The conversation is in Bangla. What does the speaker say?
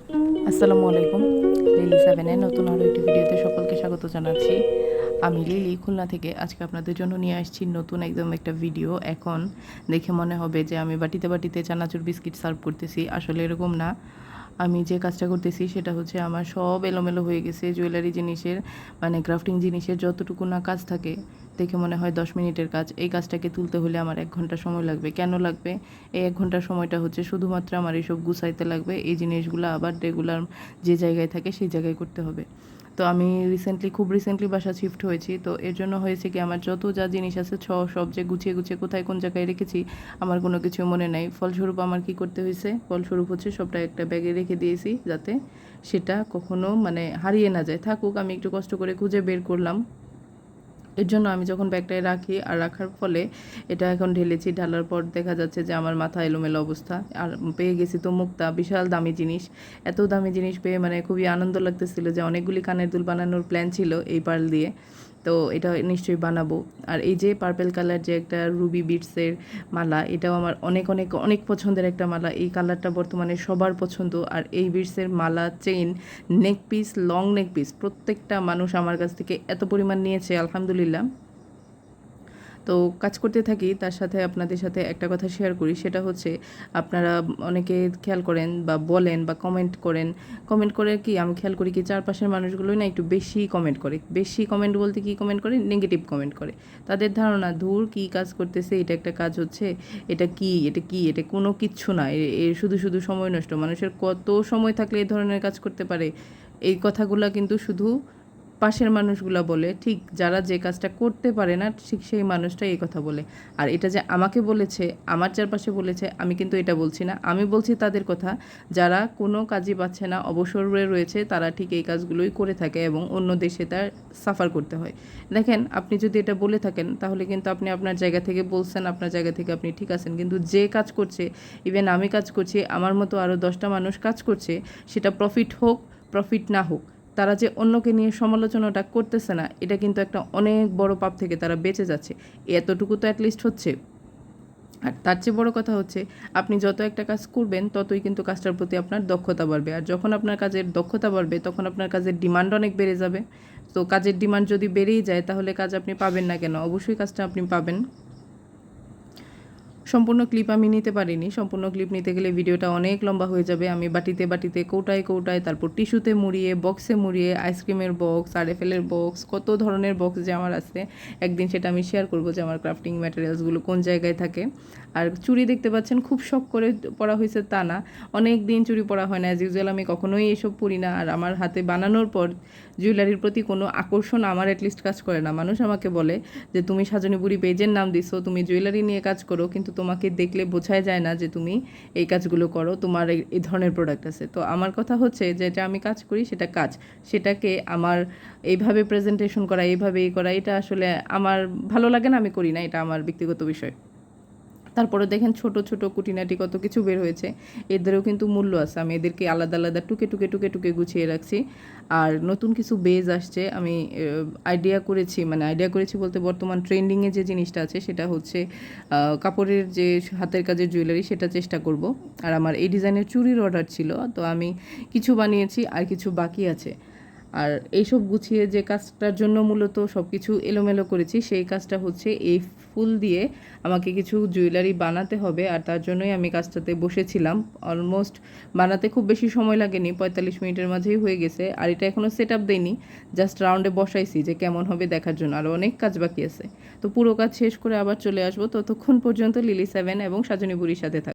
আসসালামু আলাইকুম। লিলি সেভেনের নতুন আরও একটি ভিডিওতে সকলকে স্বাগত জানাচ্ছি। আমি লিলি খুলনা থেকে আজকে আপনাদের জন্য নিয়ে আসছি নতুন একদম একটা ভিডিও। এখন দেখে মনে হবে যে আমি বাটিতে বাটিতে চানাচুর বিস্কিট সার্ভ করতেছি, আসলে এরকম না। আমি যে কাজটা করতেছি সেটা হচ্ছে আমার সব এলোমেলো হয়ে গেছে। জুয়েলারি জিনিসের মানে ক্রাফটিং জিনিসের যতটুকু না কাজ থাকে, দেখে মনে হয় 10 মিনিটের কাজ, এই কাজটাকে তুলতে হলে আমার 1 ঘন্টা সময় লাগবে। কেন লাগবে? এই 1 ঘন্টার সময়টা হচ্ছে শুধুমাত্র আমার এইসব গুছাইতে লাগবে। এই জিনিসগুলো আবার রেগুলার যে জায়গায় থাকে সেই জায়গায় করতে হবে। তো আমি খুব রিসেন্টলি বাসা শিফট হয়েছি, তো এর জন্য হয়েছে কি আমার যত যা জিনিস আছে সব যে গুছিয়ে গুছিয়ে কোথায় কোন জায়গায় রেখেছি আমার কোনো কিছু মনে নাই। ফলস্বরূপ আমার কি করতে হয়েছে, ফলস্বরূপ হচ্ছে সবটা একটা ব্যাগে রেখে দিয়েছি যাতে সেটা কখনো মানে হারিয়ে না যায়। থাকুক, আমি একটু কষ্ট করে খুঁজে বের করলাম। এর জন্য আমি যখন ব্যাগটায় রাখি আর রাখার ফলে এটা এখন ঢেলেছি, ঢালার পর দেখা যাচ্ছে যে আমার মাথা এলোমেলো অবস্থা। আর পেয়ে গেছি তো মুক্তা, বিশাল দামি জিনিস। এত দামি জিনিস পেয়ে মানে খুবই আনন্দ লাগতেছিল যে অনেকগুলি কানের দুল বানানোর প্ল্যান ছিল এই পার্ল দিয়ে। তো এটা নিশ্চয়ই বানাবো। আর এই যে পার্পেল কালার যে একটা রুবি বিটসের মালা, এটাও আমার অনেক অনেক অনেক পছন্দের একটা মালা। এই কালারটা বর্তমানে সবার পছন্দ। আর এই বিটসের মালা, chain, neck piece, long neck piece প্রত্যেকটা মানুষ আমার কাছ থেকে এত পরিমাণ নিয়েছে, আলহামদুলিল্লাহ। তো কাজ করতে থাকি, তার সাথে আপনাদের সাথে একটা কথা শেয়ার করি, সেটা হচ্ছে আপনারা অনেকে খেয়াল করেন বা বলেন বা কমেন্ট করে কি আমি খেয়াল করি কি চারপাশের মানুষগুলোই না একটু বেশি কমেন্ট করে। বেশি কমেন্ট বলতে কি কমেন্ট করে, নেগেটিভ কমেন্ট করে। তাদের ধারণা ধুর কি কাজ করতেছে, এটা একটা কাজ হচ্ছে, এটা কোনো কিচ্ছু না, এর শুধু শুধু সময় নষ্ট। মানুষের কত সময় থাকলে এই ধরনের কাজ করতে পারে। এই কথাগুলো কিন্তু শুধু পাশের মানুষগুলো বলে, ঠিক যারা যে কাজটা করতে পারে না ঠিক সেই মানুষটাই এই কথা বলে। আর এটা যে আমাকে বলেছে, আমার চারপাশে বলেছে, আমি কিন্তু এটা বলছি না, আমি বলছি তাদের কথা যারা কোনো কাজই পাচ্ছে না, অবসরে রয়েছে, তারা ঠিক এই কাজগুলোই করে থাকে এবং অন্য দেশে তার সাফার করতে হয়। দেখেন, আপনি যদি এটা বলে থাকেন তাহলে কিন্তু আপনি আপনার জায়গা থেকে বলছেন, আপনার জায়গা থেকে আপনি ঠিক আছেন। কিন্তু যে কাজ করছে, ইভেন আমি কাজ করছি, আমার মতো আরও 10টা মানুষ কাজ করছে, সেটা প্রফিট হোক প্রফিট না হোক, তারা যে অন্যকে নিয়ে সমালোচনাটা করতেছে না, এটা কিন্তু একটা অনেক বড় পাপ থেকে তারা বেঁচে যাচ্ছে। এতটুকু তো অ্যাটলিস্ট হচ্ছে। আর তার চেয়ে বড় কথা হচ্ছে, আপনি যত একটা কাজ করবেন ততই কিন্তু কাজটার প্রতি আপনার দক্ষতা বাড়বে। আর যখন আপনার কাজের দক্ষতা বাড়বে তখন আপনার কাজের ডিমান্ড অনেক বেড়ে যাবে। তো কাজের ডিমান্ড যদি বেড়েই যায় তাহলে কাজ আপনি পাবেন না কেন? অবশ্যই কাজটা আপনি পাবেন। সম্পূর্ণ ক্লিপ আমি নিতে পারিনি। সম্পূর্ণ ক্লিপ নিতে গেলে ভিডিওটা অনেক লম্বা হয়ে যাবে। আমি বাটিতে বাটিতে, কৌটায় কৌটায়, তারপর টিস্যুতে মুড়িয়ে, বক্সে মুড়িয়ে, আইসক্রিমের বক্স, আরএফএলের বক্স, কত ধরনের বক্স যে আমার আছে, একদিন সেটা আমি শেয়ার করবো যে আমার ক্রাফটিং ম্যাটেরিয়ালসগুলো কোন জায়গায় থাকে। আর চুড়ি দেখতে পাচ্ছেন, খুব শখ করে পরা হয়েছে তা না, অনেক দিন চুড়ি পরা হয় না। অ্যাজ ইউজুয়াল আমি কখনোই এসব পরি না। আর আমার হাতে বানানোর পর জুয়েলারির প্রতি কোনো আকর্ষণ আমার অ্যাটলিস্ট কাজ করে না। মানুষ আমাকে বলে যে তুমি সাজনী বুড়ি পেজের নাম দিছো, তুমি জুয়েলারি নিয়ে কাজ করো, কিন্তু তোমাকে দেখলে বোঝাই যায় না যে তুমি এই কাজগুলো করো, তোমার এই ধরনের প্রোডাক্ট আছে। তো আমার কথা হচ্ছে যে যেটা আমি কাজ করি সেটা কাজ, সেটাকে আমার এইভাবে প্রেজেন্টেশন করা, এইভাবে করা, এটা আসলে আমার ভালো লাগে না, আমি করি না, এটা আমার ব্যক্তিগত বিষয়। তারপরে দেখেন ছোট ছোট কুটিনাটি কত কিছু বের হয়েছে, এদেরও কিন্তু মূল্য আছে। আমি এদেরকে আলাদা আলাদা টুকে টুকে টুকে টুকে গুছিয়ে রাখছি। আর নতুন কিছু বেজ আসছে, আমি আইডিয়া করেছি বলতে বর্তমান ট্রেন্ডিংয়ে যে জিনিসটা আছে সেটা হচ্ছে কাপড়ের যে হাতের কাজের জুয়েলারি, সেটা চেষ্টা করব। আর আমার এই ডিজাইনের চুড়ির অর্ডার ছিল, তো আমি কিছু বানিয়েছি আর কিছু বাকি আছে। আর এইসব গুছিয়ে যে কাজটার জন্য মূলত সব কিছু এলোমেলো করেছি, সেই কাজটা হচ্ছে এই ফুল দিয়ে আমাকে কিছু জুয়েলারি বানাতে হবে। আর তার জন্যই আমি কাজটাতে বসেছিলাম। অলমোস্ট বানাতে খুব বেশি সময় লাগেনি, 45 মিনিটের মাঝেই হয়ে গেছে। আর এটা এখনও সেট আপ দেয়নি, জাস্ট রাউন্ডে বসাইছি যে কেমন হবে দেখার জন্য, আরও অনেক কাজ বাকি আছে। তো পুরো কাজ শেষ করে আবার চলে আসবো, ততক্ষণ পর্যন্ত লিলি 7 এবং সাজনী বুড়ির সাথে থাকবে।